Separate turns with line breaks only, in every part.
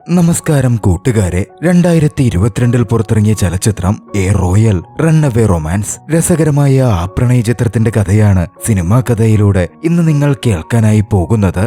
നമസ്കാരം കൂട്ടുകാരെ, 2022 പുറത്തിറങ്ങിയ ചലച്ചിത്രം എ റോയൽ റൺഅവേ റൊമാൻസ് രസകരമായ ആ പ്രണയ ചിത്രത്തിന്റെ കഥയാണ് സിനിമാ കഥയിലൂടെ ഇന്ന് നിങ്ങൾ കേൾക്കാനായി പോകുന്നത്.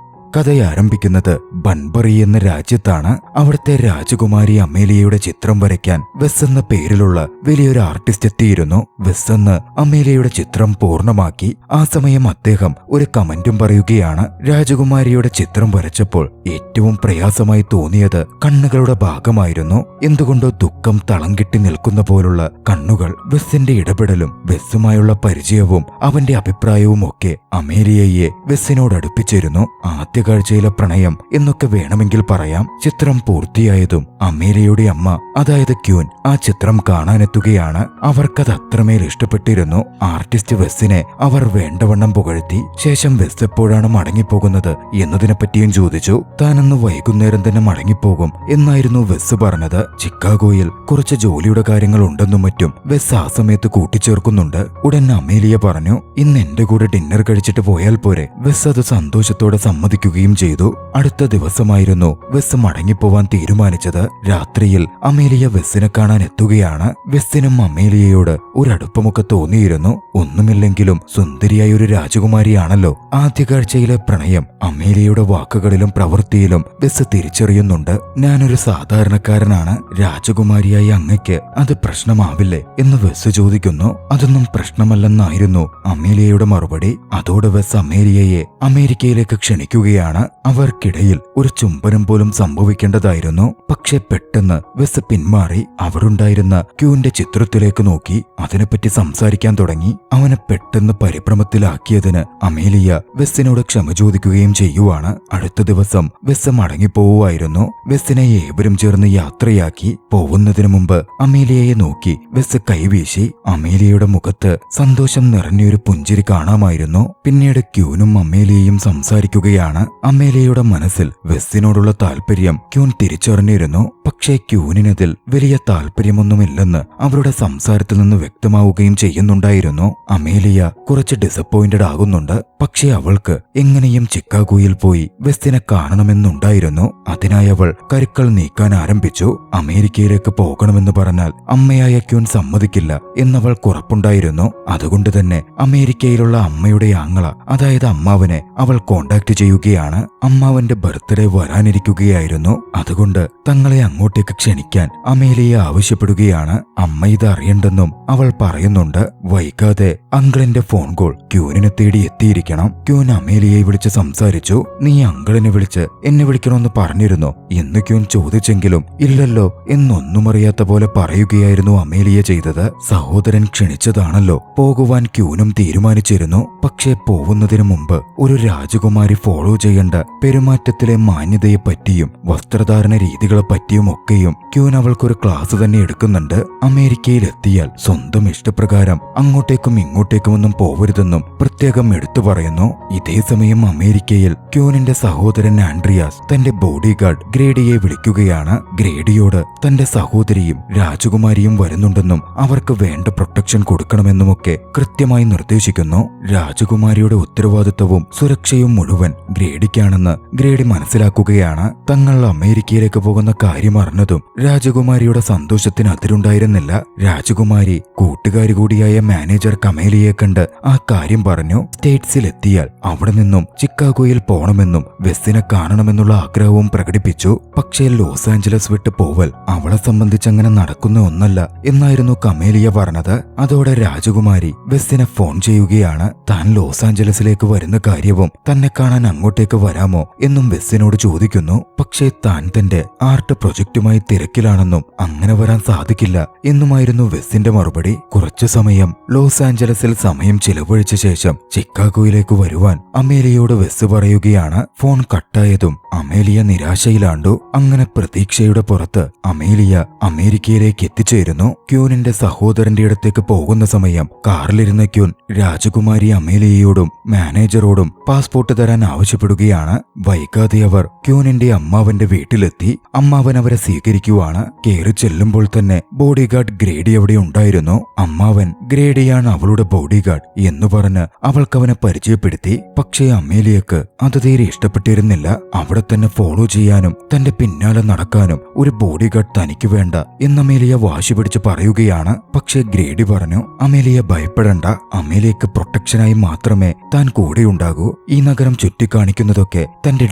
കഥയാരംഭിക്കുന്നത് ബൺബറി എന്ന രാജ്യത്താണ്. അവിടുത്തെ രാജകുമാരി അമേലിയയുടെ ചിത്രം വരയ്ക്കാൻ വെസ് എന്ന പേരിലുള്ള വലിയൊരു ആർട്ടിസ്റ്റ് എത്തിയിരുന്നു. വെസ് എന്ന് അമേലിയയുടെ ചിത്രം പൂർണ്ണമാക്കി. ആ സമയം അദ്ദേഹം ഒരു കമന്റും പറയുകയാണ്. രാജകുമാരിയുടെ ചിത്രം വരച്ചപ്പോൾ ഏറ്റവും പ്രയാസമായി തോന്നിയത് കണ്ണുകളുടെ ഭാഗമായിരുന്നു. എന്തുകൊണ്ടോ ദുഃഖം തളം കെട്ടി നിൽക്കുന്ന പോലുള്ള കണ്ണുകൾ. വെസ്സിന്റെ ഇടപെടലും വെസ്സുമായുള്ള പരിചയവും അവന്റെ അഭിപ്രായവും ഒക്കെ അമേലിയയെ വെസ്സിനോട് അടുപ്പിച്ചിരുന്നു. ആദ്യ കാഴ്ചയിലെ പ്രണയം എന്നൊക്കെ വേണമെങ്കിൽ പറയാം. ചിത്രം പൂർത്തിയായതും അമേലിയയുടെ അമ്മ, അതായത് ക്യൂൻ, ആ ചിത്രം കാണാനെത്തുകയാണ്. അവർക്കത് അത്രമേൽ ഇഷ്ടപ്പെട്ടിരുന്നു. ആർട്ടിസ്റ്റ് വെസ്സിനെ അവർ വേണ്ടവണ്ണം പുകഴ്ത്തി. ശേഷം വെസ് എപ്പോഴാണ് മടങ്ങിപ്പോകുന്നത് എന്നതിനെപ്പറ്റിയും ചോദിച്ചു. താനന്ന് വൈകുന്നേരം തന്നെ മടങ്ങിപ്പോകും എന്നായിരുന്നു വെസ് പറഞ്ഞത്. ചിക്കാഗോയിൽ കുറച്ച് ജോലിയുടെ കാര്യങ്ങൾ ഉണ്ടെന്നും മറ്റും വെസ് ആ സമയത്ത് കൂട്ടിച്ചേർക്കുന്നുണ്ട്. ഉടൻ അമേലിയ പറഞ്ഞു, ഇന്ന് എന്റെ കൂടെ ഡിന്നർ കഴിച്ചിട്ട് പോയാൽ പോരെ. വെസ് അത് സന്തോഷത്തോടെ സമ്മതിക്കുകയും ചെയ്തു. അടുത്ത ദിവസമായിരുന്നു വെസ് മടങ്ങിപ്പോവാൻ തീരുമാനിച്ചത്. രാത്രിയിൽ അമേലിയ വെസ്സിനെ കാണാൻ എത്തുകയാണ്. വെസ്സിനും അമേലിയയോട് ഒരടുപ്പമൊക്കെ തോന്നിയിരുന്നു. ഒന്നുമില്ലെങ്കിലും സുന്ദരിയായ ഒരു രാജകുമാരിയാണല്ലോ. ആദ്യ കാഴ്ചയിലെ പ്രണയം അമേലിയയുടെ വാക്കുകളിലും പ്രവൃത്തിയിലും വെസ് തിരിച്ചറിയുന്നുണ്ട്. ഞാനൊരു സാധാരണക്കാരനാണ്, രാജകുമാരിയായ അങ്ങയ്ക്ക് അത് പ്രശ്നമാവില്ലേ എന്ന് വെസ് ചോദിക്കുന്നു. അതൊന്നും പ്രശ്നമല്ലെന്നായിരുന്നു അമേലിയയുടെ മറുപടി. അതോടെ വെസ് അമേലിയയെ അമേരിക്കയിലേക്ക് ക്ഷണിക്കുകയാണ്. അവർക്കിടയിൽ ഒരു ചുംബനം പോലും സംഭവിക്കേണ്ടതായിരുന്നു. പക്ഷെ പെട്ടെന്ന് വെസ് പിന്മാറി. അവിടുണ്ടായിരുന്ന ക്യൂന്റെ ചിത്രത്തിലേക്ക് നോക്കി അതിനെപ്പറ്റി സംസാരിക്കാൻ തുടങ്ങി. അവനെ പെട്ടെന്ന് പരിഭ്രമത്തിലാക്കിയതിന് അമേലിയ വെസ്സിനോട് ക്ഷമ ചോദിക്കുകയും ചെയ്യുവാണ്. അടുത്ത ദിവസം വെസ് മടങ്ങിപ്പോവുമായിരുന്നു. വെസ്സിനെ ഏവരും ചേർന്ന് യാത്രയാക്കി. പോകുന്നതിനു മുമ്പ് അമേലിയയെ നോക്കി വെസ് കൈവീശി. അമേലിയയുടെ മുഖത്ത് സന്തോഷം നിറഞ്ഞൊരു പുഞ്ചിരി കാണാമായിരുന്നു. പിന്നീട് ക്യൂനും അമേലിയയും സംസാരിക്കുകയാണ്. അമേലിയയുടെ മനസ്സിൽ വെസ്സിനോടുള്ള താല്പര്യം ക്യൂൻ തിരിച്ചറിഞ്ഞിരുന്നു. പക്ഷേ ക്യൂനിനതിൽ വലിയ താല്പര്യമൊന്നുമില്ലെന്ന് അവരുടെ സംസാരത്തിൽ നിന്ന് വ്യക്തമാവുകയും ചെയ്യുന്നുണ്ടായിരുന്നു. അമേലിയ കുറച്ച് ഡിസപ്പോയിന്റഡ് ആകുന്നുണ്ട്. പക്ഷേ അവൾക്ക് എങ്ങനെയും ചിക്കാഗോയിൽ പോയി വെസ്സിനെ കാണണമെന്നുണ്ടായിരുന്നു. അതിനായി അവൾ കരുക്കൾ നീക്കാൻ ആരംഭിച്ചു. അമേരിക്കയിലേക്ക് പോകണമെന്ന് പറഞ്ഞാൽ അമ്മയായ ക്യൂൻ സമ്മതിക്കില്ല എന്നവൾക്ക് ഉറപ്പുണ്ടായിരുന്നു. അതുകൊണ്ട് തന്നെ അമേരിക്കയിലുള്ള അമ്മയുടെ ആങ്ങള, അതായത് അമ്മാവനെ അവൾ കോണ്ടാക്ട് ചെയ്യുകയാണ്. അമ്മാവന്റെ ബർത്ത്ഡേ വരാനിരിക്കുകയായിരുന്നു. അതുകൊണ്ട് തങ്ങളെ അങ്ങോട്ടേക്ക് ക്ഷണിക്കാൻ അമേലിയ ആവശ്യപ്പെടുകയാണ്. അമ്മ ഇത് അറിയണ്ടെന്നും അവൾ പറയുന്നുണ്ട്. വൈകാതെ അങ്കിളിന്റെ ഫോൺ കോൾ ക്യൂനിനെ തേടി എത്തിയിരിക്കണം. ക്യൂൻ അമേലിയയെ വിളിച്ച് സംസാരിച്ചു. നീ അങ്കിളിനെ വിളിച്ച് എന്നെ വിളിക്കണമെന്ന് പറഞ്ഞിരുന്നോ എന്ന് ക്യൂൻ ചോദിച്ചെങ്കിലും ഇല്ലല്ലോ എന്നൊന്നും അറിയാത്ത പോലെ പറയുകയായിരുന്നു അമേലിയ ചെയ്തത്. സഹോദരൻ ക്ഷണിച്ചതാണല്ലോ, പോകുവാൻ ക്യൂനും തീരുമാനിച്ചിരുന്നു. പക്ഷേ പോകുന്നതിന് മുമ്പ് ഒരു രാജകുമാരി ഫോളോ ചെയ്യേണ്ട പെരുമാറ്റത്തിലെ മാന്യതയെപ്പറ്റിയും വസ്ത്രധാരണ രീതികളെപ്പറ്റിയും ഒക്കെയും ക്യൂൻ അവൾക്കൊരു ക്ലാസ് തന്നെ എടുക്കുന്നുണ്ട്. അമേരിക്കയിലെത്തിയാൽ സ്വന്തം ഇഷ്ടപ്രകാരം അങ്ങോട്ടേക്കും ഇങ്ങോട്ടേക്കുമൊന്നും പോവരുതെന്നും പ്രത്യേകം എടുത്തു പറയുന്നു. ഇതേ സമയം അമേരിക്കയിൽ ക്യൂനിന്റെ സഹോദരൻ ആൻഡ്രിയാസ് തന്റെ ബോഡി ഗാർഡ് ഗ്രേഡിയെ വിളിക്കുകയാണ്. ഗ്രേഡിയോട് തന്റെ സഹോദരിയും രാജകുമാരിയും വരുന്നുണ്ടെന്നും അവർക്ക് വേണ്ട പ്രൊട്ടക്ഷൻ കൊടുക്കണമെന്നുമൊക്കെ കൃത്യമായി നിർദ്ദേശിക്കുന്നു. രാജകുമാരിയുടെ ഉത്തരവാദിത്വവും സുരക്ഷയും മുഴുവൻ ഗ്രേഡിക്കാണെന്ന് ഗ്രേഡി മനസ്സിലാക്കുകയാണ്. തങ്ങൾ അമേരിക്കയിലേക്ക് പോകുന്ന കാര്യം അറിഞ്ഞതും രാജകുമാരിയുടെ സന്തോഷത്തിന് അതിരുണ്ടായിരുന്നില്ല. രാജകുമാരി കൂട്ടുകാരി കൂടിയായ മാനേജർ കമേലിയെ കണ്ട് ആ കാര്യം പറഞ്ഞു. സ്റ്റേറ്റ്സിലെത്തിയാൽ അവിടെ നിന്നും ചിക്കാഗോയിൽ പോണമെന്നും വെസ്സിനെ കാണണമെന്നുള്ള ആഗ്രഹവും പ്രകടിപ്പിച്ചു. പക്ഷേ ലോസ് ആഞ്ചലസ് വിട്ട് പോവൽ അവളെ സംബന്ധിച്ചങ്ങനെ നടക്കുന്ന ഒന്നല്ല എന്നായിരുന്നു കമേലിയ പറഞ്ഞത്. അതോടെ രാജകുമാരി വെസ്സിനെ ഫോൺ ചെയ്യുകയാണ്. താൻ ലോസ് ആഞ്ചലസിലേക്ക് വരുന്ന കാര്യവും തന്നെ കാണാൻ അങ്ങോട്ടേക്ക് വരാമോ എന്നും വെസ്സിനോട് ചോദിക്കുന്നു. പക്ഷേ താൻ തന്റെ ആർട്ട് പ്രൊജക്റ്റുമായി തിരക്കിലാണെന്നും അങ്ങനെ വരാൻ സാധിക്കില്ല എന്നുമായിരുന്നു വെസ്സിന്റെ മറുപടി. കുറച്ചു സമയം ലോസ് ആഞ്ചലസിൽ സമയം ചിലവഴിച്ച ശേഷം ചിക്കാഗോയിലേക്ക് വരുവാൻ അമേലിയയോട് വെസ് പറയുകയാണ്. ഫോൺ കട്ടായതും അമേലിയ നിരാശയിലാണ്ടു. അങ്ങനെ പ്രതീക്ഷയുടെ പുറത്ത് അമേലിയ അമേരിക്കയിലേക്ക് എത്തിച്ചേരുന്നു. ക്യൂനിന്റെ സഹോദരന്റെ അടുത്തേക്ക് പോകുന്ന സമയം കാറിലിരുന്ന ക്യൂൻ രാജകുമാരി അമേലിയയോടും മാനേജറോടും പാസ്പോർട്ട് തരാൻ ആവശ്യപ്പെടുകയാണ്. വൈകാതെ അവർ ക്യൂനിന്റെ അമ്മാവന്റെ വീട്ടിലെത്തി. അമ്മാവൻ അവരെ സ്വീകരിക്കുവാണ്. കേറി ചെല്ലുമ്പോൾ തന്നെ ബോഡിഗാർഡ് ഗ്രേഡി അവിടെ ഉണ്ടായിരുന്നു. അമ്മാവൻ ഗ്രേഡിയാണ് അവളുടെ അമേലിയയുടെ ബോഡിഗാർഡ് എന്ന് പറഞ്ഞ് അവൾക്കവനെ പരിചയപ്പെടുത്തി. പക്ഷേ അമേലിയക്ക് അത് തീരെ ഇഷ്ടപ്പെട്ടിരുന്നില്ല. അവിടെ തന്നെ ഫോളോ ചെയ്യാനും തന്റെ പിന്നാലെ നടക്കാനും ഒരു ബോഡിഗാർഡ് തനിക്ക് വേണ്ട എന്ന് അമേലിയ വാശി പിടിച്ച് പറയുകയാണ്. പക്ഷേ ഗ്രേഡി പറഞ്ഞു, അമേലിയ ഭയപ്പെടണ്ട, അമേലിയക്ക് പ്രൊട്ടക്ഷനായി മാത്രമേ താൻ കൂടെയുണ്ടാകൂ. ഈ നഗരം ചുറ്റിക്കാണിക്കുന്നതൊക്കെ തന്റെ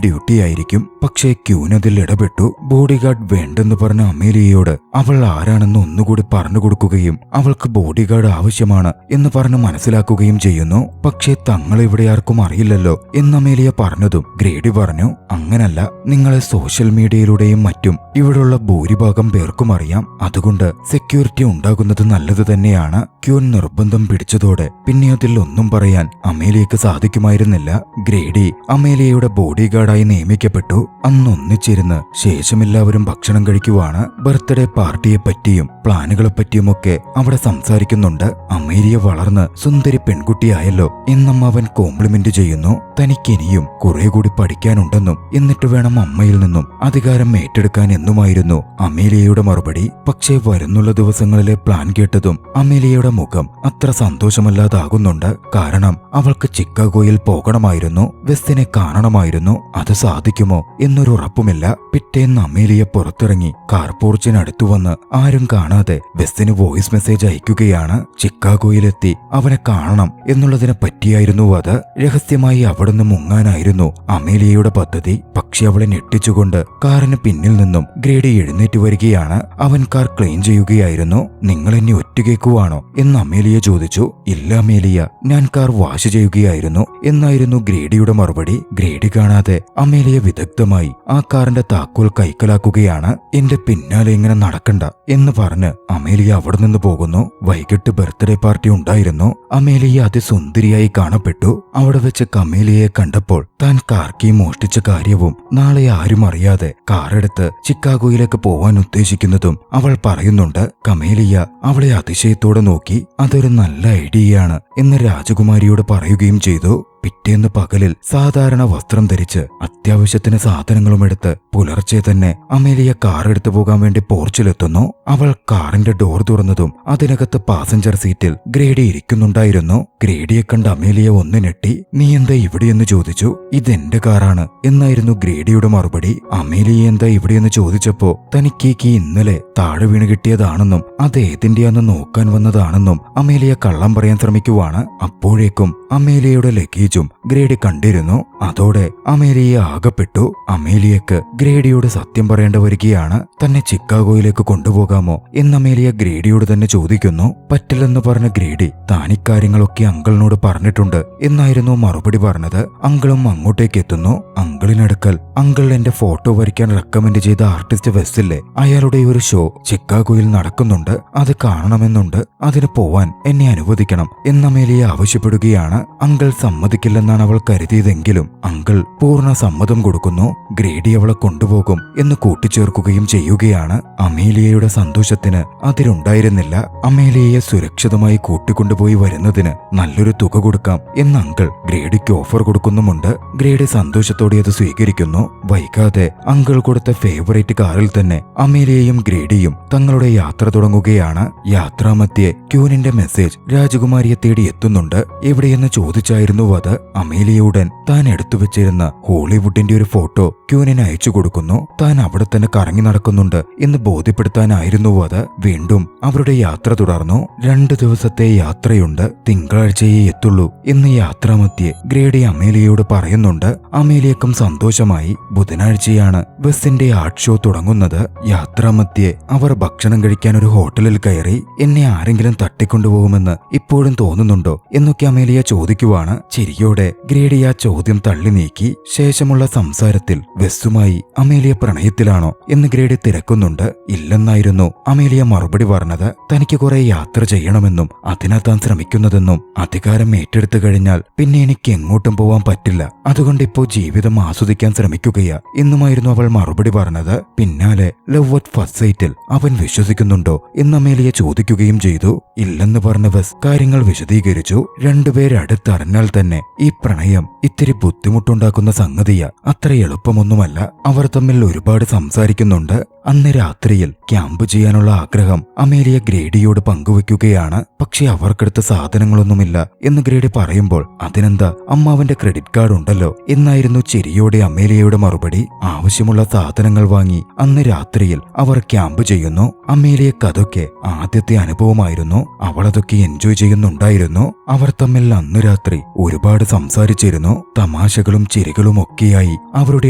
ഡ്യൂട്ടി ആയിരിക്കും. പക്ഷേ ക്യൂനതിൽ ഇടപെട്ടു. ബോഡിഗാർഡ് വേണ്ടെന്ന് പറഞ്ഞ അമേലിയയോട് അവൾ ആരാണെന്ന് ഒന്നുകൂടി പറഞ്ഞു കൊടുക്കുകയും അവൾക്ക് ബോഡിഗാർഡ് ആവശ്യമാണ് എന്ന് പറഞ്ഞ് മനസ്സിലാക്കുകയും ചെയ്യുന്നു. പക്ഷേ തങ്ങളിവിടെ ആർക്കും അറിയില്ലല്ലോ എന്ന് അമേലിയ പറഞ്ഞതും ഗ്രേഡി പറഞ്ഞു, അങ്ങനല്ല, നിങ്ങളെ സോഷ്യൽ മീഡിയയിലൂടെയും മറ്റും ഇവിടെയുള്ള ഭൂരിഭാഗം പേർക്കും അറിയാം. അതുകൊണ്ട് സെക്യൂരിറ്റി ഉണ്ടാകുന്നത് നല്ലത് തന്നെയാണ്. ക്യൂൻ നിർബന്ധം പിടിച്ചതോടെ പിന്നെ അതിൽ ഒന്നും പറയാൻ അമേലിയക്ക് സാധിക്കുമായിരുന്നില്ല. ഗ്രേഡി അമേലിയയുടെ ബോഡിഗാർഡായി നിയമിക്കപ്പെട്ടു. അന്ന് ഒന്നിച്ചിരുന്ന് ശേഷമെല്ലാവരും ഭക്ഷണം കഴിക്കുവാണ്. ബർത്ത്ഡേ പാർട്ടിയെ പറ്റിയും പ്ലാനുകളെ പറ്റിയുമൊക്കെ അവിടെ സംസാരിക്കുന്നുണ്ട്. അമേലിയ വളർന്ന് സുന്ദരി പെൺകുട്ടിയായല്ലോ എന്നും അവൻ കോംപ്ലിമെന്റ് ചെയ്യുന്നു. തനിക്കിനിയും കുറെ കൂടി പഠിക്കാനുണ്ടെന്നും എന്നിട്ട് വേണം അമ്മയിൽ നിന്നും അധികാരം ഏറ്റെടുക്കാൻ എന്നുമായിരുന്നു അമേലിയയുടെ മറുപടി. പക്ഷേ വരുന്നുള്ള ദിവസങ്ങളിലെ പ്ലാൻ കേട്ടതും അമേലിയയുടെ മുഖം അത്ര സന്തോഷമല്ലാതാകുന്നുണ്ട്. കാരണം അവൾക്ക് ചിക്കാഗോയിൽ പോകണമായിരുന്നു, വെസ്സിനെ കാണണമായിരുന്നു. അത് സാധിക്കുമോ എന്നൊരു ഉറപ്പുമില്ല. പിറ്റേന്ന് അമേലിയ പുറത്തിറങ്ങി കാർപോർച്ചിനടുത്തു വന്ന് ആരും കാണാതെ വെസ്സിന് വോയിസ് മെസ്സേജ് അയക്കുകയാണ്. ചിക്കാഗോയിലെത്തി അവനെ കാണണം എന്നുള്ളതിനെ പറ്റിയായിരുന്നു അത്. രഹസ്യമായി അവിടുന്ന് മുങ്ങാനായിരുന്നു അമേലിയയുടെ പദ്ധതി. പക്ഷെ അവളെ ഞെട്ടിച്ചുകൊണ്ട് കാറിന് പിന്നിൽ നിന്നും ഗ്രേഡി എഴുന്നേറ്റ് വരികയാണ്. അവൻ കാർ ക്ലീൻ ചെയ്യുകയായിരുന്നു. നിങ്ങൾ എന്നെ ഒറ്റുകേക്കുവാണോ എന്ന് അമേലിയ ചോദിച്ചു. ഇല്ല അമേലിയ, ഞാൻ കാർ വാഷ് ചെയ്യുകയായിരുന്നു എന്നായിരുന്നു ഗ്രേഡിയുടെ മറുപടി. ഗ്രേഡി കാണാതെ അമേലിയ വിദഗ്ധമായി ആ കാറിന്റെ താക്കോൽ കൈക്കലാക്കുകയാണ്. എന്റെ പിന്നാലെ ഇങ്ങനെ നടക്കണ്ട എന്ന് പറഞ്ഞ് അമേലിയ അവിടെ നിന്ന് പോകുന്നു. വൈകിട്ട് ബർത്ത്ഡേ പാർട്ടി ഉണ്ടായിരുന്നു. അമേലിയ അതിസുന്ദരിയായി കാണപ്പെട്ടു. അവിടെ വെച്ച് കമേലിയയെ കണ്ടപ്പോൾ താൻ കാർ കീ മോഷ്ടിച്ച കാര്യവും നാളെ ആരും അറിയാതെ കാറെടുത്ത് ചിക്കാഗോയിലേക്ക് പോവാൻ ഉദ്ദേശിക്കുന്നതും അവൾ പറയുന്നുണ്ട്. കമേലിയ അവളെ അതിശയത്തോടെ നോക്കി. അതൊരു നല്ല ഐഡിയയാണ് എന്ന് രാജകുമാരിയോട് പറയുകയും ചെയ്തു. പിറ്റേന്ന് പകലിൽ സാധാരണ വസ്ത്രം ധരിച്ച് അത്യാവശ്യത്തിന് സാധനങ്ങളും എടുത്ത് പുലർച്ചെ തന്നെ അമേലിയ കാർ എടുത്തു പോകാൻ വേണ്ടി പോർച്ചിലെത്തുന്നു. അവൾ കാറിന്റെ ഡോർ തുറന്നതും അതിനകത്ത് പാസഞ്ചർ സീറ്റിൽ ഗ്രേഡി ഇരിക്കുന്നുണ്ടായിരുന്നു. ഗ്രേഡിയെ കണ്ട് അമേലിയ ഒന്ന് ഞെട്ടി. നീ എന്താ ഇവിടെയെന്ന് ചോദിച്ചു. ഇതെന്റെ കാറാണ് എന്നായിരുന്നു ഗ്രേഡിയുടെ മറുപടി. അമേലിയ എന്താ ഇവിടെയെന്ന് ചോദിച്ചപ്പോ തനിക്ക് ഈ കീ ഇന്നലെ താഴെ വീണ് കിട്ടിയതാണെന്നും അത് ഏതിന്റെയാന്ന് നോക്കാൻ വന്നതാണെന്നും അമേലിയ കള്ളം പറയാൻ ശ്രമിക്കുവാണ്. അപ്പോഴേക്കും അമേലിയയുടെ ലഗേജും ഗ്രേഡി കണ്ടിരുന്നു. അതോടെ അമേലിയ ആകപ്പെട്ടു. അമേലിയക്ക് ഗ്രേഡിയോട് സത്യം പറയേണ്ട വരികയാണ്. തന്നെ ചിക്കാഗോയിലേക്ക് കൊണ്ടുപോകാമോ എന്ന് അമേലിയ ഗ്രേഡിയോട് തന്നെ ചോദിക്കുന്നു. പറ്റില്ലെന്ന് പറഞ്ഞ ഗ്രേഡി താനിക്കാര്യങ്ങളൊക്കെ അങ്കിളിനോട് പറഞ്ഞിട്ടുണ്ട് എന്നായിരുന്നു മറുപടി പറഞ്ഞത്. അങ്കിളും അങ്ങോട്ടേക്ക് എത്തുന്നു. അങ്കിളിനടുക്കൽ അങ്കിൾ എന്റെ ഫോട്ടോ വരയ്ക്കാൻ റെക്കമെൻഡ് ചെയ്ത ആർട്ടിസ്റ്റ് വെസ്സില്ലേ, അയാളുടെ ഒരു ഷോ ചിക്കാഗോയിൽ നടക്കുന്നുണ്ട്, അത് കാണണമെന്നുണ്ട്, അതിന് പോവാൻ എന്നെ അനുവദിക്കണം എന്ന് അമേലിയ ആവശ്യപ്പെടുകയാണ്. അങ്കിൾ സമ്മതിക്കില്ലെന്നാണ് അവൾ കരുതിയതെങ്കിലും അങ്കിൾ പൂർണ്ണ സമ്മതം കൊടുക്കുന്നു. ഗ്രേഡി അവളെ കൊണ്ടുപോകും എന്ന് കൂട്ടിച്ചേർക്കുകയും ചെയ്യുകയാണ്. അമേലിയയുടെ സന്തോഷത്തിന് അതിരുണ്ടായിരുന്നില്ല. അമേലിയയെ സുരക്ഷിതമായി കൂട്ടിക്കൊണ്ടുപോയി വരുന്നതിന് നല്ലൊരു തുക കൊടുക്കാം എന്ന് അങ്കിൾ ഗ്രേഡിക്ക് ഓഫർ കൊടുക്കുന്നുമുണ്ട്. ഗ്രേഡി സന്തോഷത്തോടെ അത് സ്വീകരിക്കുന്നു. വൈകാതെ അങ്കിൾ കൊടുത്ത ഫേവറേറ്റ് കാറിൽ തന്നെ അമേലിയയും ഗ്രേഡിയും തങ്ങളുടെ യാത്ര തുടങ്ങുകയാണ്. യാത്രാമധ്യേ ക്യൂനിന്റെ മെസ്സേജ് രാജകുമാരിയെ തേടി എത്തുന്നുണ്ട്. എവിടെയെന്ന് ചോദിച്ചായിരുന്നു അത്. അമേലിയയുടൻ താൻ എടുത്തു വെച്ചിരുന്ന ഹോളിവുഡിന്റെ ഒരു ഫോട്ടോ ക്യൂനിന് അയച്ചു കൊടുക്കുന്നു. താൻ അവിടെ തന്നെ കറങ്ങി നടക്കുന്നുണ്ട് എന്ന് ബോധ്യപ്പെടുത്താനായിരുന്നു അത്. വീണ്ടും അവരുടെ യാത്ര തുടർന്നു. 2 ദിവസത്തെ യാത്രയുണ്ട്, തിങ്കളാഴ്ചയെ എത്തുള്ളൂ എന്ന് യാത്രാമധ്യേ ഗ്രേഡി അമേലിയയോട് പറയുന്നുണ്ട്. അമേലിയക്കും സന്തോഷമായി. ബുധനാഴ്ചയാണ് ബസിന്റെ ആർട്ട് ഷോ തുടങ്ങുന്നത്. യാത്രാമധ്യേ അവർ ഭക്ഷണം കഴിക്കാൻ ഒരു ഹോട്ടലിൽ കയറി. എന്നെ ആരെങ്കിലും തട്ടിക്കൊണ്ടുപോകുമെന്ന് ഇപ്പോഴും തോന്നുന്നുണ്ടോ എന്നൊക്കെ അമേലിയ ചോദിക്കുവാണ്. ചിരിയോടെ ഗ്രേഡി ആ ചോദ്യം തള്ളി നീക്കി. ശേഷമുള്ള സംസാരത്തിൽ വെസ്സുമായി അമേലിയ പ്രണയത്തിലാണോ എന്ന് ഗ്രേഡി തിരക്കുന്നുണ്ട്. ഇല്ലെന്നായിരുന്നു അമേലിയ മറുപടി പറഞ്ഞത്. തനിക്ക് കുറെ യാത്ര ചെയ്യണമെന്നും അതിനാ താൻ ശ്രമിക്കുന്നതെന്നും അധികാരം ഏറ്റെടുത്തു കഴിഞ്ഞാൽ പിന്നെ എനിക്ക് എങ്ങോട്ടും പോവാൻ പറ്റില്ല, അതുകൊണ്ടിപ്പോ ജീവിതം ആസ്വദിക്കാൻ ശ്രമിക്കുകയാ എന്നുമായിരുന്നു അവൾ മറുപടി പറഞ്ഞത്. പിന്നാലെ ലവ് അറ്റ് ഫസ്റ്റ് സൈറ്റിൽ അവൻ വിശ്വസിക്കുന്നുണ്ടോ എന്ന് അമേലിയ ചോദിക്കുകയും ചെയ്തു. ഇല്ലെന്ന് പറഞ്ഞ വെസ് കാര്യങ്ങൾ വിശദീകരിച്ചു. രണ്ടുപേരടുത്തറിഞ്ഞാൽ തന്നെ ഈ പ്രണയം ഇത്തിരി ബുദ്ധിമുട്ടുണ്ടാക്കുന്ന സംഗതിയാ, അത്ര എളുപ്പമൊന്നുമല്ല. അവർ തമ്മിൽ ഒരുപാട് സംസാരിക്കുന്നുണ്ട്. അന്ന് രാത്രിയിൽ ക്യാമ്പ് ചെയ്യാനുള്ള ആഗ്രഹം അമേലിയ ഗ്രേഡിയോട് പങ്കുവെക്കുകയാണ്. പക്ഷെ അവർക്കടുത്ത സാധനങ്ങളൊന്നുമില്ല എന്ന് ഗ്രേഡി പറയുമ്പോൾ അതിനെന്താ, അമ്മാവന്റെ ക്രെഡിറ്റ് കാർഡ് ഉണ്ടല്ലോ എന്നായിരുന്നു ചിരിയോടെ അമേലിയയുടെ മറുപടി. ആവശ്യമുള്ള സാധനങ്ങൾ വാങ്ങി അന്ന് രാത്രിയിൽ അവർ ക്യാമ്പ് ചെയ്യുന്നു. അമേലിയക്കതൊക്കെ ആദ്യത്തെ അനുഭവമായിരുന്നു. അവളതൊക്കെ എൻജോയ് ചെയ്യുന്നുണ്ടായിരുന്നു. അവർ തമ്മിൽ അന്ന് രാത്രി ഒരുപാട് സംസാരിച്ചിരുന്നു. തമാശകളും ചിരികളും ഒക്കെയായി അവരുടെ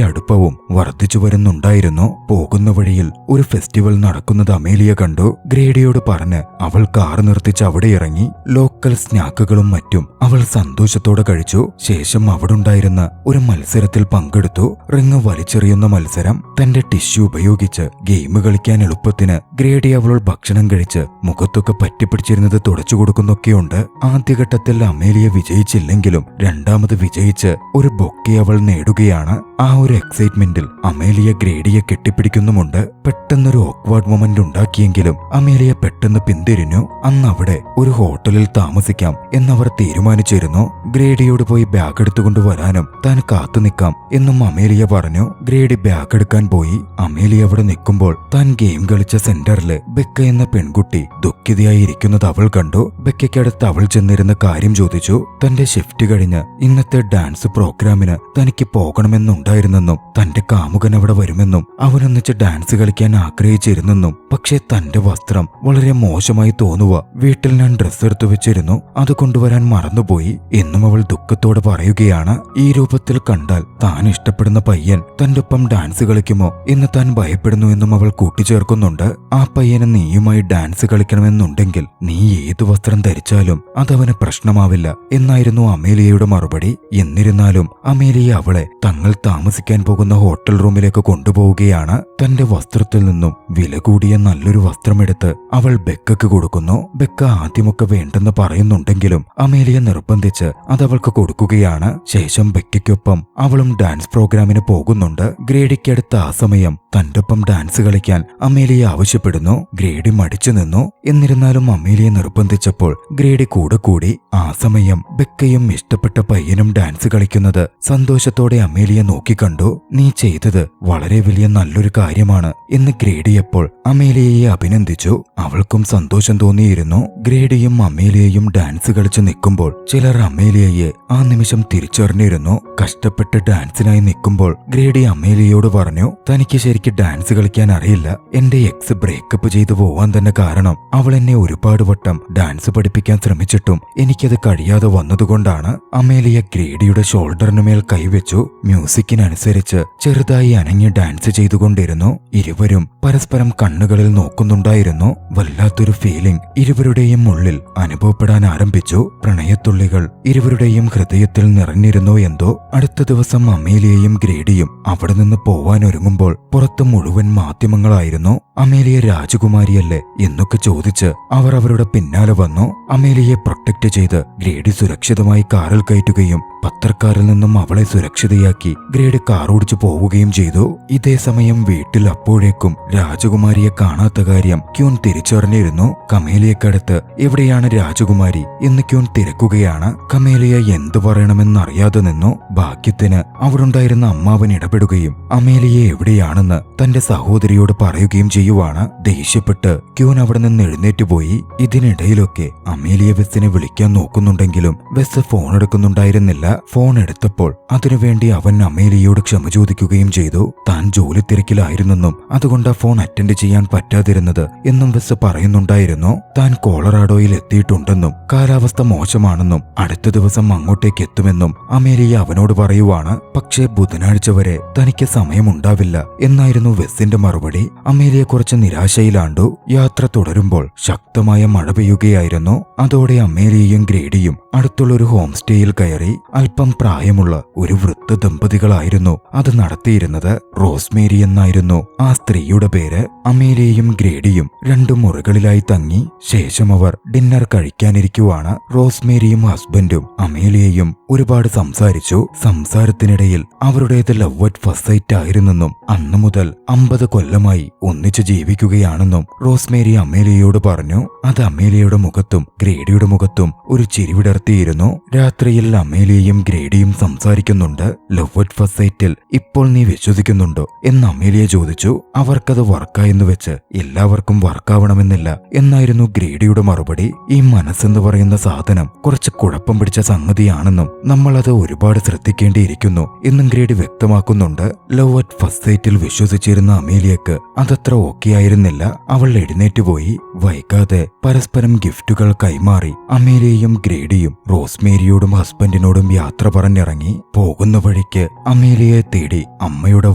അടുപ്പവും വർദ്ധിച്ചു വരുന്നുണ്ടായിരുന്നു. പോകുന്ന വഴിയിൽ ഒരു ഫെസ്റ്റിവൽ നടക്കുന്നത് അമേലിയ കണ്ടു. ഗ്രേഡിയോട് പറഞ്ഞ് അവൾ കാർ നിർത്തിച്ച് അവിടെ ഇറങ്ങി. ലോക്കൽ സ്നാക്കുകളും മറ്റും അവൾ സന്തോഷത്തോടെ കഴിച്ചു. ശേഷം അവിടുണ്ടായിരുന്ന ഒരു മത്സരത്തിൽ പങ്കെടുത്തു. റിങ് വലിച്ചെറിയുന്ന മത്സരം. തന്റെ ടിഷ്യൂ ഉപയോഗിച്ച് ഗെയിം കളിക്കാൻ എളുപ്പത്തിന് ഗ്രേഡി അവളോട് ഭക്ഷണം കഴിച്ച് മുഖത്തൊക്കെ പറ്റിപ്പിടിച്ചിരുന്നത് തുടച്ചു കൊടുക്കുന്നൊക്കെയുണ്ട്. ആദ്യഘട്ടത്തിൽ അമേലിയ വിജയിച്ചില്ലെങ്കിലും രണ്ടാമത് വിജയിച്ച് ഒരു ബൊക്കെ അവൾ നേടുകയാണ്. ആ ഒരു എക്സൈറ്റ്മെന്റിൽ അമേലിയ ഗ്രേഡിയെ കെട്ടിപ്പിടിക്കുന്നുമുണ്ട്. പെട്ടെന്നൊരു ഓക്വാർഡ് മൊമെന്റ് ഉണ്ടാക്കിയെങ്കിലും അമേലിയ പെട്ടെന്ന് പിന്തിരിഞ്ഞു. അന്ന് അവിടെ ഒരു ഹോട്ടലിൽ താമസിക്കാം എന്നവർ തീരുമാനിച്ചിരുന്നു. ഗ്രേഡിയോട് പോയി ബാഗ് എടുത്തുകൊണ്ട് വരാനും താൻ കാത്തു നിൽക്കാം എന്നും അമേലിയ പറഞ്ഞു. ഗ്രേഡി ബാഗ് എടുക്കാൻ പോയി. അമേലിയ അവിടെ നിൽക്കുമ്പോൾ താൻ ഗെയിം കളിച്ച സെന്ററില് ബെക്ക എന്ന പെൺകുട്ടി ദുഃഖിതയായി ഇരിക്കുന്നത് അവൾ കണ്ടു. ബെക്കയ്ക്കടുത്ത് അവൾ ചെന്നിരുന്ന കാര്യം ചോദിച്ചു. തന്റെ ഷിഫ്റ്റ് കഴിഞ്ഞ് ഇന്നത്തെ ഡാൻസ് പ്രോഗ്രാമിന് തനിക്ക് പോകണമെന്നുണ്ടായിരുന്നെന്നും തന്റെ കാമുകൻ അവിടെ വരുമെന്നും അവനൊന്നിച്ച് ഡാൻസ് കളിക്കാൻ ആഗ്രഹിച്ചിരുന്നെന്നും പക്ഷെ തന്റെ വസ്ത്രം വളരെ മോശമായി തോന്നുക, വീട്ടിൽ ഞാൻ ഡ്രസ്സ് എടുത്തു വെച്ചിരുന്നു, അത് കൊണ്ടുവരാൻ മറന്നുപോയി എന്നും അവൾ ദുഃഖത്തോടെ പറയുകയാണ്. ഈ രൂപത്തിൽ കണ്ടാൽ താൻ ഇഷ്ടപ്പെടുന്ന പയ്യൻ തന്റെ ഒപ്പം ഡാൻസ് കളിക്കുമോ എന്ന് താൻ ഭയപ്പെടുന്നു എന്നും അവൾ കൂട്ടിച്ചേർക്കുന്നുണ്ട്. ആ പയ്യന് നീയുമായി ഡാൻസ് കളിക്കണമെന്നുണ്ടെങ്കിൽ നീ ഏതു വസ്ത്രം ധരിച്ചാലും അതവന് പ്രശ്നമാവില്ല എന്നായിരുന്നു അമേലിയയുടെ മറുപടി. എന്നിരുന്നാലും അമേലിയ അവളെ തങ്ങൾ താമസിക്കാൻ പോകുന്ന ഹോട്ടൽ റൂമിലേക്ക് കൊണ്ടുപോവുകയാണ്. തന്റെ വസ്ത്രത്തിൽ നിന്നും വില കൂടിയ നല്ലൊരു വസ്ത്രമെടുത്ത് അവൾ ബെക്കക്ക് കൊടുക്കുന്നു. ബെക്ക ആദ്യമൊക്കെ വേണ്ടെന്ന് പറയുന്നുണ്ടെങ്കിലും അമേലിയ നിർബന്ധിച്ച് അതവൾക്ക് കൊടുക്കുകയാണ്. ശേഷം ബെക്കയ്ക്കൊപ്പം അവളും ഡാൻസ് പ്രോഗ്രാമിന് പോകുന്നുണ്ട്. ഗ്രേഡിക്കടുത്ത് ആ സമയം തന്റെ ഒപ്പം ഡാൻസ് കളിക്കാൻ അമേലിയ ആവശ്യപ്പെടുന്നു. ഗ്രേഡി മടിച്ചു നിന്നു. എന്നിരുന്നാലും അമേലിയ നിർബന്ധിച്ചപ്പോൾ ഗ്രേഡി കൂടെ കൂടി. ആ സമയം ബെക്കയും ഇഷ്ടപ്പെട്ട പയ്യനും ഡാൻസ് കളിക്കുന്നത് സന്തോഷത്തോടെ അമേലിയ നോക്കിക്കണ്ടു. നീ ചെയ്തത് വളരെ വലിയ നല്ലൊരു കാര്യമാണ് എന്ന് ഗ്രേഡിയപ്പോൾ അമേലിയയെ അഭിനന്ദിച്ചു. അവൾക്കും സന്തോഷം തോന്നിയിരുന്നു. ഗ്രേഡിയും അമേലിയയും ഡാൻസ് കളിച്ച് നിൽക്കുമ്പോൾ ചിലർ അമേലിയയെ ആ നിമിഷം തിരിച്ചറിഞ്ഞിരുന്നു. കഷ്ടപ്പെട്ട് ഡാൻസിനായി നിൽക്കുമ്പോൾ ഗ്രേഡി അമേലിയയോട് പറഞ്ഞു, തനിക്ക് ശരിക്കും ഡാൻസ് കളിക്കാൻ അറിയില്ല. എന്റെ എക്സ് ബ്രേക്കപ്പ് ചെയ്തു പോവാൻ തന്നെ കാരണം അവൾ എന്നെ ഒരുപാട് വട്ടം ഡാൻസ് പഠിപ്പിക്കാൻ ശ്രമിച്ചിട്ടും എനിക്കത് കഴിയാതെ വന്നതുകൊണ്ടാണ്. അമേലിയ ഗ്രേഡിയുടെ ഷോൾഡറിനുമേൽ കൈവച്ചു. മ്യൂസിക്കിനനുസരിച്ച് ചെറുതായി അനങ്ങി ഡാൻസ് ചെയ്തുകൊണ്ടിരുന്നു. ഇരുവരും പരസ്പരം കണ്ണുകളിൽ നോക്കുന്നുണ്ടായിരുന്നു. വല്ലാത്തൊരു ഫീലിംഗ് ഇരുവരുടെയും ഉള്ളിൽ അനുഭവപ്പെടാൻ ആരംഭിച്ചു. പ്രണയത്തുള്ളികൾ ഇരുവരുടെയും ഹൃദയത്തിൽ നിറഞ്ഞിരുന്നോ എന്തോ. അടുത്ത ദിവസം അമേലിയയും ഗ്രേഡിയും അവിടെ നിന്ന് പോവാനൊരുങ്ങുമ്പോൾ പുറത്ത് മുഴുവൻ മാധ്യമങ്ങളായിരുന്നു. അമേലിയ രാജകുമാരിയല്ലേ എന്നൊക്കെ ചോദിച്ച് അവർ അവരുടെ പിന്നാലെ വന്നു. അമേലിയെ പ്രൊട്ടക്ട് ചെയ്ത് ഗ്രേഡി സുരക്ഷിതമായി കാറിൽ കയറ്റുകയും പത്രക്കാരിൽ നിന്നും അവളെ സുരക്ഷിതയാക്കി ഗ്രേഡി കാർ ഓടിച്ചു പോവുകയും ചെയ്തു. ഇതേ സമയം വീട്ടിൽ അപ്പോഴേക്കും രാജകുമാരിയെ കാണാത്ത കാര്യം ക്യൂൻ തിരിച്ചറിഞ്ഞിരുന്നു. കമേലിയക്കടുത്ത് എവിടെയാണ് രാജകുമാരി എന്ന് ക്യൂൻ തിരക്കുകയാണ്. കമേലിയ എന്തു പറയണമെന്നറിയാതെ നിന്നു. ഭാഗ്യത്തിന് അവിടുണ്ടായിരുന്ന അമ്മാവൻ ഇടപെടുകയും അമേലിയെ എവിടെയാണെന്ന് തന്റെ സഹോദരിയോട് പറയുകയും ചെയ്യുവാണ്. ദേഷ്യപ്പെട്ട് ക്യൂൻ അവിടെ നിന്ന് എഴുന്നേറ്റ് പോയി. ഇതിനിടയിലൊക്കെ അമേലിയ വെസ്സിനെ വിളിക്കാൻ നോക്കുന്നുണ്ടെങ്കിലും വെസ് ഫോൺ എടുക്കുന്നുണ്ടായിരുന്നില്ല. ഫോൺ എടുത്തപ്പോൾ അതിനുവേണ്ടി അവൻ അമേലിയയോട് ക്ഷമ ചോദിക്കുകയും ചെയ്തു. താൻ ജോലി തിരക്കിലായിരുന്നെന്നും അതുകൊണ്ട് ഫോൺ അറ്റൻഡ് ചെയ്യാൻ പറ്റാതിരുന്നത് എന്നും വെസ് പറയുന്നുണ്ടായിരുന്നു. താൻ കോളറാഡോയിൽ എത്തിയിട്ടുണ്ടെന്നും കാലാവസ്ഥ മോശമാണെന്നും അടുത്ത ദിവസം അങ്ങോട്ടേക്ക് എത്തുമെന്നും അമേലിയ അവനോട് പറയുവാണ്. പക്ഷേ ബുധനാഴ്ച വരെ തനിക്ക് സമയമുണ്ടാവില്ല എന്നായിരുന്നു വെസ്സിന്റെ മറുപടി. അമേലിയ കുറച്ച് നിരാശയിലാണ്ടു. യാത്ര തുടരുമ്പോൾ ശക്തമായ മഴ പെയ്യുകയായിരുന്നു. അതോടെ അമേലിയയും ഗ്രേഡിയും അടുത്തുള്ളൊരു ഹോം സ്റ്റേയിൽ കയറി. അല്പം പ്രായമുള്ള ഒരു വൃദ്ധ ദമ്പതികളായിരുന്നു അത് നടത്തിയിരുന്നത്. റോസ്മേരി എന്നായിരുന്നു ആ സ്ത്രീയുടെ പേര്. അമേലിയയും ഗ്രേഡിയും 2 മുറികളിലായി തങ്ങി. ശേഷം അവർ ഡിന്നർ കഴിക്കാനിരിക്കുവാണ്. റോസ്മേരിയും ഹസ്ബൻഡും അമേലിയയും ഒരുപാട് സംസാരിച്ചു. സംസാരത്തിനിടയിൽ അവരുടേത് ലവ് അറ്റ് ഫസ്റ്റ് സൈറ്റ് ആയിരുന്നെന്നും അന്നു മുതൽ 50 കൊല്ലമായി ഒന്നിച്ചു ജീവിക്കുകയാണെന്നും റോസ്മേരി അമേലിയയോട് പറഞ്ഞു. അത് അമേലിയയുടെ മുഖത്തും ഗ്രേഡിയുടെ മുഖത്തും ഒരു ചിരി വിടർത്തി കണ്ടെത്തിയിരുന്നു. രാത്രിയിൽ അമേലിയയും ഗ്രേഡിയും സംസാരിക്കുന്നുണ്ട്. ലവ് അറ്റ് ഫസ്റ്റ് സൈറ്റിൽ ഇപ്പോൾ നീ വിശ്വസിക്കുന്നുണ്ടോ എന്ന് അമേലിയ ചോദിച്ചു. അവർക്കത് വർക്കായെന്ന് വെച്ച് എല്ലാവർക്കും വർക്കാവണമെന്നില്ല എന്നായിരുന്നു ഗ്രേഡിയുടെ മറുപടി. ഈ മനസ്സെന്ന് പറയുന്ന സാധനം കുറച്ച് കുഴപ്പം പിടിച്ച സംഗതിയാണെന്നും നമ്മളത് ഒരുപാട് ശ്രദ്ധിക്കേണ്ടിയിരിക്കുന്നു എന്നും ഗ്രേഡി വ്യക്തമാക്കുന്നുണ്ട്. ലവ് അറ്റ് ഫസ്റ്റ് സൈറ്റിൽ വിശ്വസിച്ചിരുന്ന അമേലിയക്ക് അതത്ര ഓക്കെ ആയിരുന്നില്ല. അവൾ എഴുന്നേറ്റ് പോയി. വൈകാതെ പരസ്പരം ഗിഫ്റ്റുകൾ കൈമാറി അമേലിയയും ഗ്രേഡിയും റോസ്മേരിയോടും ഹസ്ബൻഡിനോടും യാത്ര പറഞ്ഞിറങ്ങി. പോകുന്ന വഴിക്ക് അമേലിയയെ തേടി അമ്മയുടെ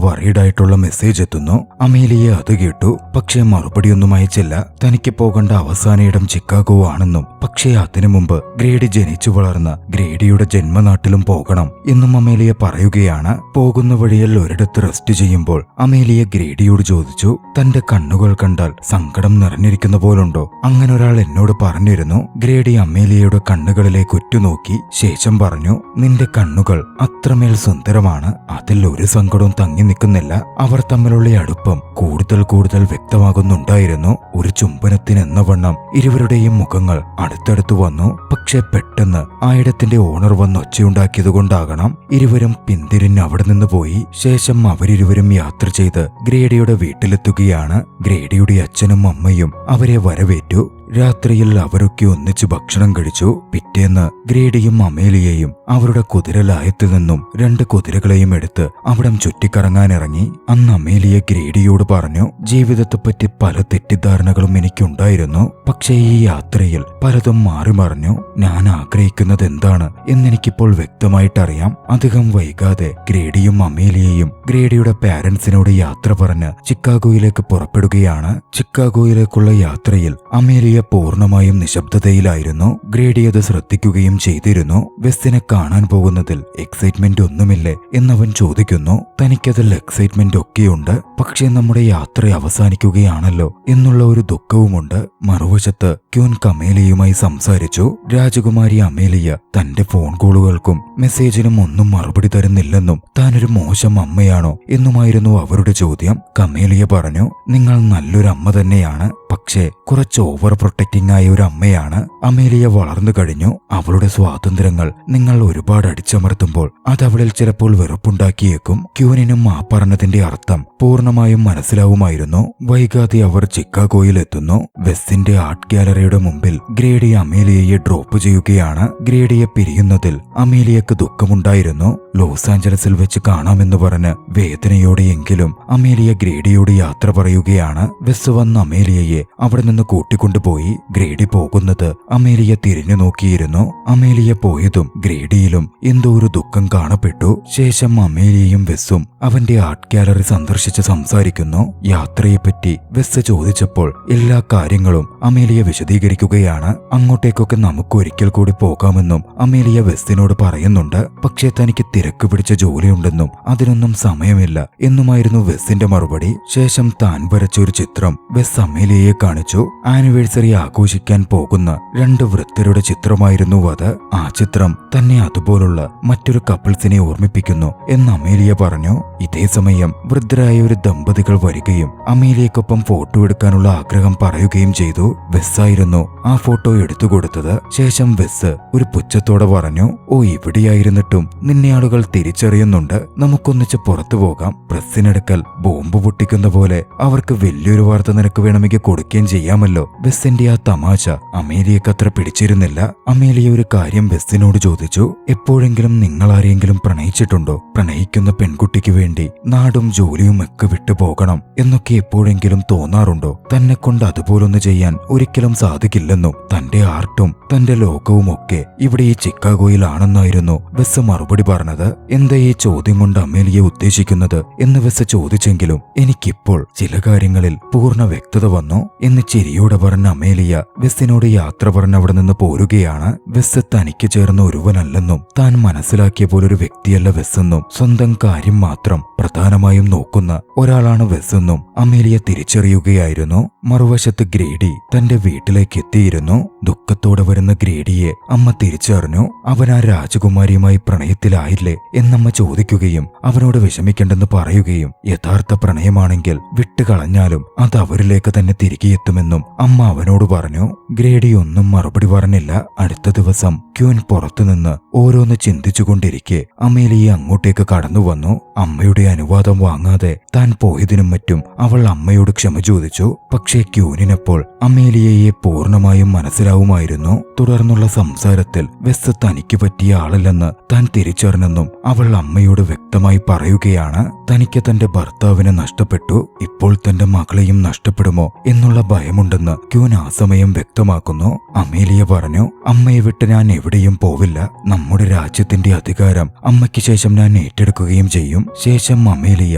വറീഡായിട്ടുള്ള മെസ്സേജ് എത്തുന്നു. അമേലിയ അത് കേട്ടു. പക്ഷേ മറുപടിയൊന്നും അയച്ചില്ല. തനിക്ക് പോകേണ്ട അവസാന ഇടം ചിക്കാഗോ ആണെന്നും പക്ഷേ അതിനു മുമ്പ് ഗ്രേഡി ജനിച്ചു വളർന്ന ഗ്രേഡിയുടെ ജന്മനാട്ടിലും പോകണം എന്നും അമേലിയ പറയുകയാണ്. പോകുന്ന വഴിയിൽ ഒരിടത്ത് റെസ്റ്റ് ചെയ്യുമ്പോൾ അമേലിയ ഗ്രേഡിയോട് ചോദിച്ചു, തന്റെ കണ്ണുകൾ കണ്ടാൽ സങ്കടം നിറഞ്ഞിരിക്കുന്ന പോലുണ്ടോ? അങ്ങനെ ഒരാൾ എന്നോട് പറഞ്ഞിരുന്നു. ഗ്രേഡി അമേലിയയുടെ കണ്ണുകളിലേക്ക് ഉറ്റുനോക്കി ശേഷം പറഞ്ഞു, നിന്റെ കണ്ണുകൾ അത്രമേൽ സുന്ദരമാണ്. അതിൽ ഒരു സങ്കടവും തങ്ങി നിൽക്കുന്നില്ല. അവർ തമ്മിലുള്ള അടുപ്പം കൂടുതൽ കൂടുതൽ വ്യക്തമാകുന്നുണ്ടായിരുന്നു. ഒരു ചുംബനത്തിനെന്ന വണ്ണം ഇരുവരുടെയും മുഖങ്ങൾ അടുത്തടുത്ത് വന്നു. പക്ഷെ പെട്ടെന്ന് ആയിടത്തിന്റെ ഓണർ വന്ന് ഒച്ചയുണ്ടാക്കിയതുകൊണ്ടാകണം ഇരുവരും പിന്തിരിഞ്ഞ് അവിടെ നിന്ന് പോയി. ശേഷം അവരിരുവരും യാത്ര ചെയ്ത് ഗ്രേഡിയുടെ വീട്ടിലെത്തുകയാണ്. ഗ്രേഡിയുടെ അച്ഛനും അമ്മയും അവരെ വരവേറ്റു. രാത്രിയിൽ അവരൊക്കെ ഒന്നിച്ച് ഭക്ഷണം കഴിച്ചു. പിറ്റേന്ന് ഗ്രേഡിയും അമേലിയയും അവരുടെ കുതിരലായത്തിൽ നിന്നും 2 കുതിരകളെയും എടുത്ത് അവിടം ചുറ്റിക്കറങ്ങാനിറങ്ങി. അന്ന് അമേലിയ ഗ്രേഡിയോട് പറഞ്ഞു, ജീവിതത്തെപ്പറ്റി പല തെറ്റിദ്ധാരണകളും എനിക്കുണ്ടായിരുന്നു. പക്ഷേ ഈ യാത്രയിൽ പലതും മാറി മറിഞ്ഞു. ഞാൻ ആഗ്രഹിക്കുന്നത് എന്താണ് എന്നെനിക്കിപ്പോൾ വ്യക്തമായിട്ടറിയാം. അധികം വൈകാതെ ഗ്രേഡിയും അമേലിയയും ഗ്രേഡിയുടെ പാരന്റ്സിനോട് യാത്ര പറഞ്ഞ് ചിക്കാഗോയിലേക്ക് പുറപ്പെടുകയാണ്. ചിക്കാഗോയിലേക്കുള്ള യാത്രയിൽ അമേലിയ പൂർണ്ണമായും നിശബ്ദതയിലായിരുന്നു. ഗ്രേഡി അത് ശ്രദ്ധിക്കുകയും ചെയ്തിരുന്നു. വെസ്സിനെ കാണാൻ പോകുന്നതിൽ എക്സൈറ്റ്മെന്റ് ഒന്നുമില്ലേ എന്നവൻ ചോദിക്കുന്നു. തനിക്കതിൽ എക്സൈറ്റ്മെന്റ് ഒക്കെയുണ്ട്. പക്ഷേ നമ്മുടെ യാത്ര അവസാനിക്കുകയാണല്ലോ എന്നുള്ള ഒരു ദുഃഖവുമുണ്ട്. മറുവശത്ത് ക്യൂൻ അമേലിയയുമായി സംസാരിച്ചു. രാജകുമാരി അമേലിയ തന്റെ ഫോൺ കോളുകൾക്കും മെസ്സേജിനും ഒന്നും മറുപടി തരുന്നില്ലെന്നും താനൊരു മോശം അമ്മയാണോ എന്നുമായിരുന്നു അവരുടെ ചോദ്യം. കമേലിയ പറഞ്ഞു, നിങ്ങൾ നല്ലൊരു അമ്മ തന്നെയാണ്. പക്ഷേ കുറച്ച് ഓവർ പ്രൊട്ടക്റ്റിംഗ് ആയ ഒരു അമ്മയാണ്. അമേലിയ വളർന്നു കഴിഞ്ഞു. അവളുടെ സ്വാതന്ത്ര്യങ്ങൾ നിങ്ങൾ ഒരുപാട് അടിച്ചമർത്തുമ്പോൾ അത് അവളിൽ ചിലപ്പോൾ വെറുപ്പുണ്ടാക്കിയേക്കും. ക്യൂനിനും ആ പറഞ്ഞതിന്റെ അർത്ഥം പൂർണ്ണമായും മനസ്സിലാവുമായിരുന്നു. വൈകാതെ അവർ ചിക്കാഗോയിൽ എത്തുന്നു. വെസ്സിന്റെ ആർട്ട് ഗാലറിയുടെ മുമ്പിൽ ഗ്രേഡി അമേലിയയെ ഡ്രോപ്പ് ചെയ്യുകയാണ്. ഗ്രേഡിയെ പിരിയുന്നതിൽ അമേലിയക്ക് ദുഃഖമുണ്ടായിരുന്നു. ലോസ് ആഞ്ചലസിൽ വെച്ച് കാണാമെന്ന് പറഞ്ഞ് വേദനയോടെയെങ്കിലും അമേലിയ ഗ്രേഡിയോട് യാത്ര പറയുകയാണ്. വെസ് വന്ന് അമേലിയയെ അവിടെ നിന്ന് കൂട്ടിക്കൊണ്ടുപോയി. ഗ്രേഡി പോകുന്നത് അമേലിയ തിരിഞ്ഞു നോക്കിയിരുന്നു. അമേലിയ പോയതും ഗ്രേഡിയിലും എന്തോ ഒരു ദുഃഖം കാണപ്പെട്ടു. ശേഷം അമേലിയയും വെസ്സും അവന്റെ ആർട്ട് ഗാലറി സന്ദർശിച്ച് സംസാരിക്കുന്നു. യാത്രയെപ്പറ്റി വെസ് ചോദിച്ചപ്പോൾ എല്ലാ കാര്യങ്ങളും അമേലിയ വിശദീകരിക്കുകയാണ്. അങ്ങോട്ടേക്കൊക്കെ നമുക്ക് ഒരിക്കൽ കൂടി പോകാമെന്നും അമേലിയ വെസ്സിനോട് പറയുന്നുണ്ട്. പക്ഷേ തനിക്ക് തിരക്ക് പിടിച്ച ജോലിയുണ്ടെന്നും അതിനൊന്നും സമയമില്ല എന്നുമായിരുന്നു വെസ്സിന്റെ മറുപടി. ശേഷം താൻ വരച്ച ഒരു ചിത്രം വെസ് അമേലിയയെ കാണിച്ചു. ആനിവേഴ്സറി ആഘോഷിക്കാൻ പോകുന്ന 2 വൃദ്ധരുടെ ചിത്രമായിരുന്നു അത്. ആ ചിത്രം തന്നെ അതുപോലുള്ള മറ്റൊരു കപ്പിൾസിനെ ഓർമ്മിപ്പിക്കുന്നു എന്ന് അമേലിയ പറഞ്ഞു. ഇതേ സമയം വൃദ്ധരായ ഒരു ദമ്പതികൾ വരികയും അമേലിയക്കൊപ്പം ഫോട്ടോ എടുക്കാനുള്ള ആഗ്രഹം പറയുകയും ചെയ്തു. വെസ്സായിരുന്നു ആ ഫോട്ടോ എടുത്തുകൊടുത്തത്. ശേഷം വെസ് ഒരു പുച്ഛത്തോടെ പറഞ്ഞു, ഓ ഇവിടെയായിരുന്നിട്ടും നിന്നെ ആളുകൾ തിരിച്ചറിയുന്നുണ്ട്. നമുക്കൊന്നിച്ച് പുറത്തു പോകാം. പ്രസ്സിനടുക്കൽ ബോംബ് പൊട്ടിക്കുന്ന പോലെ അവർക്ക് വലിയൊരു വാർത്ത നിനക്ക് വേണമെങ്കിൽ കൊടുക്കുകയും ചെയ്യാമല്ലോ. വെസ്സിന്റെ ആ തമാശ അമേലിയക്ക് അത്ര പിടിച്ചിരുന്നില്ല. അമേലിയ ഒരു കാര്യം വെസ്സിനോട് ചോദിച്ചു, എപ്പോഴെങ്കിലും നിങ്ങൾ ആരെയെങ്കിലും പ്രണയിച്ചിട്ടുണ്ടോ? പ്രണയിക്കുന്ന പെൺകുട്ടിക്ക് വേണ്ടി നാടും ജോലിയും ഒക്കെ വിട്ടു പോകണം എന്നൊക്കെ എപ്പോഴെങ്കിലും തോന്നാറുണ്ടോ? തന്നെ കൊണ്ട് അതുപോലൊന്ന് ചെയ്യാൻ ഒരിക്കലും സാധിക്കില്ലെന്നും തന്റെ ആർട്ടും തന്റെ ലോകവും ഒക്കെ ഇവിടെ ഈ ചിക്കാഗോയിലാണെന്നായിരുന്നു വെസ് മറുപടി പറഞ്ഞത്. എന്താ ഈ ചോദ്യം കൊണ്ട് അമേലിയെ ഉദ്ദേശിക്കുന്നത് എന്ന് വെസ് ചോദിച്ചെങ്കിലും എനിക്കിപ്പോൾ ചില കാര്യങ്ങളിൽ പൂർണ്ണ വ്യക്തത വന്നു എന്ന് ചിരിയോടെ പറഞ്ഞ അമേലിയ വെസ്സിനോട് യാത്ര പറഞ്ഞ് അവിടെ നിന്ന് പോരുകയാണ്. വെസ് തനിക്ക് ചേർന്ന ഒരുവനല്ലെന്നും താൻ മനസ്സിലാക്കിയ പോലൊരു വ്യക്തിയല്ല വെസ്സെന്നും സ്വന്തം കാര്യം മാത്രം ചലച്ചിത്രം പ്രധാനമായും നോക്കുന്ന ഒരാളാണ് വെസ് എന്നും അമേലിയ തിരിച്ചറിയുകയായിരുന്നു. മറുവശത്ത് ഗ്രേഡി തന്റെ വീട്ടിലേക്ക് എത്തിയിരുന്നു. ദുഃഖത്തോടെ വരുന്ന ഗ്രേഡിയെ അമ്മ തിരിച്ചറിഞ്ഞു. അവൻ ആ രാജകുമാരിയുമായി പ്രണയത്തിലായില്ലേ എന്നമ്മ ചോദിക്കുകയും അവനോട് വിഷമിക്കേണ്ടെന്ന് പറയുകയും യഥാർത്ഥ പ്രണയമാണെങ്കിൽ വിട്ടുകളഞ്ഞാലും അത് അവരിലേക്ക് തന്നെ തിരികെ എത്തുമെന്നും അമ്മ അവനോട് പറഞ്ഞു. ഗ്രേഡി ഒന്നും മറുപടി പറഞ്ഞില്ല. അടുത്ത ദിവസം ക്യൂൻ പുറത്തുനിന്ന് ഓരോന്ന് ചിന്തിച്ചുകൊണ്ടിരിക്കെ അമേലിയ അങ്ങോട്ടേക്ക് കടന്നു വന്നു. അമ്മയുടെ അനുവാദം വാങ്ങാതെ താൻ പോയതിനും മറ്റും അവൾ അമ്മയോട് ക്ഷമ ചോദിച്ചു. പക്ഷേ ക്യൂനിനപ്പോൾ അമേലിയയെ പൂർണ്ണമായും മനസ്സിലാവുമായിരുന്നു. തുടർന്നുള്ള സംസാരത്തിൽ വെസ് തനിക്ക് പറ്റിയ ആളല്ലെന്ന് താൻ തിരിച്ചറിഞ്ഞെന്നും അവൾ അമ്മയോട് വ്യക്തമായി പറയുകയാണ്. തനിക്ക് തന്റെ ഭർത്താവിനെ നഷ്ടപ്പെട്ടു, ഇപ്പോൾ തന്റെ മകളെയും നഷ്ടപ്പെടുമോ എന്നുള്ള ഭയമുണ്ടെന്ന് ക്യൂൻ ആ സമയം വ്യക്തമാക്കുന്നു. അമേലിയ പറഞ്ഞു, അമ്മയെ വിട്ട് ഞാൻ എവിടെയും പോവില്ല. നമ്മുടെ രാജ്യത്തിന്റെ അധികാരം അമ്മയ്ക്ക് ശേഷം ഞാൻ ഏറ്റെടുക്കുകയും ചെയ്യും. ശേഷം അമേലിയ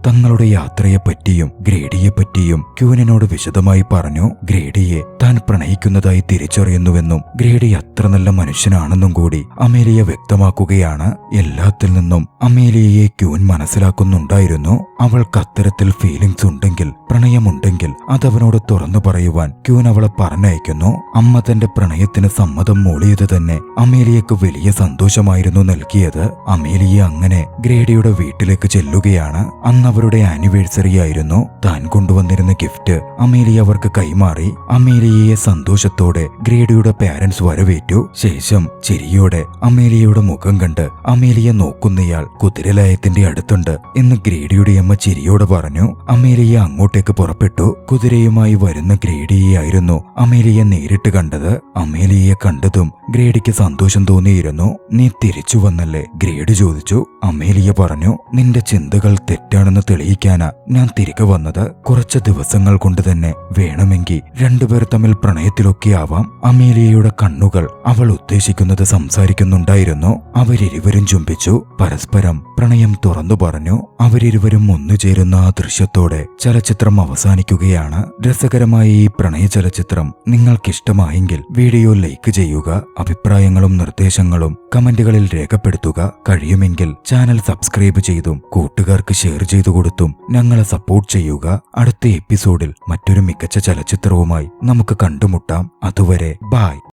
തങ്ങളുടെ യാത്രയെപ്പറ്റിയും ഗ്രേഡിയെപ്പറ്റിയും ക്യൂനിനോട് വിശദമായി പറഞ്ഞു. ഗ്രേഡിയെ താൻ പ്രണയിക്കുന്നതായി തിരിച്ചറിയുന്നുവെന്നും ഗ്രേഡി അത്ര നല്ല മനുഷ്യനാണെന്നും കൂടി അമേലിയ വ്യക്തമാക്കുകയാണ്. എല്ലാത്തിൽ നിന്നും അമേലിയയെ ക്യൂൻ മനസ്സിലാക്കുന്നുണ്ടായിരുന്നു. അവൾക്ക് അത്തരത്തിൽ ഫീലിംഗ്സ് ഉണ്ടെങ്കിൽ, പ്രണയമുണ്ടെങ്കിൽ അതവനോട് തുറന്നു പറയുവാൻ ക്യൂൻ അവളെ പറഞ്ഞയക്കുന്നു. അമ്മ തന്റെ പ്രണയത്തിന് സമ്മതം മൂളിയത് തന്നെ അമേലിയക്ക് വലിയ സന്തോഷമായിരുന്നു നൽകിയത്. അമേലിയ അങ്ങനെ ഗ്രേഡിയുടെ വീട്ടിലേക്ക് ചെല്ലുകയാണ്. അന്ന് അവരുടെ ആനിവേഴ്സറി ആയിരുന്നു. താൻ കൊണ്ടുവന്നിരുന്ന ഗിഫ്റ്റ് അമേലിയ അവർക്ക് കൈമാറി. അമേലിയയെ സന്തോഷത്തോടെ ഗ്രേഡിയുടെ പാരന്റ്സ് വരവേറ്റു. ശേഷം ചിരിയോടെ അമേലിയയുടെ മുഖം കണ്ട് അമേലിയ നോക്കുന്നയാൾ കുതിരലയത്തിന്റെ അടുത്തുണ്ട് എന്ന് ഗ്രേഡിയുടെ അമ്മ ചിരിയോടെ പറഞ്ഞു. അമേലിയ അങ്ങോട്ടേക്ക് പുറപ്പെട്ടു. കുതിരയുമായി വരുന്ന ഗ്രേഡിയെയായിരുന്നു അമേലിയ നേരിട്ട് കണ്ടത്. അമേലിയയെ കണ്ടതും ഗ്രേഡിക്ക് സന്തോഷം തോന്നിയിരുന്നു. നീ തിരിച്ചു വന്നല്ലേ? ഗ്രേഡി ചോദിച്ചു. അമേലിയ പറഞ്ഞു, നിന്റെ ചിന്തകൾ തെറ്റാണെന്ന് തെളിയിക്കാനാ ഞാൻ തിരികെ വന്നത്. കുറച്ച് ദിവസങ്ങൾ കൊണ്ട് തന്നെ വേണമെങ്കിൽ രണ്ടുപേർ തമ്മിൽ പ്രണയത്തിലൊക്കെ ആവാം. അമേലിയയുടെ കണ്ണുകൾ അവൾ ഉദ്ദേശിക്കുന്നത് സംസാരിക്കുന്നുണ്ടായിരുന്നു. അവരിരുവരും ചുംബിച്ചു. പരസ്പരം പ്രണയം തുറന്നു പറഞ്ഞു. അവരിരുവരും ഒന്നുചേരുന്ന ആ ദൃശ്യത്തോടെ ചലച്ചിത്രം അവസാനിക്കുകയാണ്. രസകരമായ ഈ പ്രണയ ചലച്ചിത്രം നിങ്ങൾക്കിഷ്ടമായെങ്കിൽ വീഡിയോ ലൈക്ക് ചെയ്യുക. അഭിപ്രായങ്ങളും നിർദ്ദേശങ്ങളും കമന്റുകളിൽ രേഖപ്പെടുത്തുക. കഴിയുമെങ്കിൽ ചാനൽ സബ്സ്ക്രൈബ് ചെയ്തും കൂട്ടുകാർക്ക് ഷെയർ ചെയ്തു കൊടുത്തും ഞങ്ങളെ സപ്പോർട്ട് ചെയ്യുക. അടുത്ത എപ്പിസോഡിൽ മറ്റൊരു മികച്ച ചലച്ചിത്രവുമായി നമുക്ക് കണ്ടുമുട്ടാം. അതുവരെ ബൈ.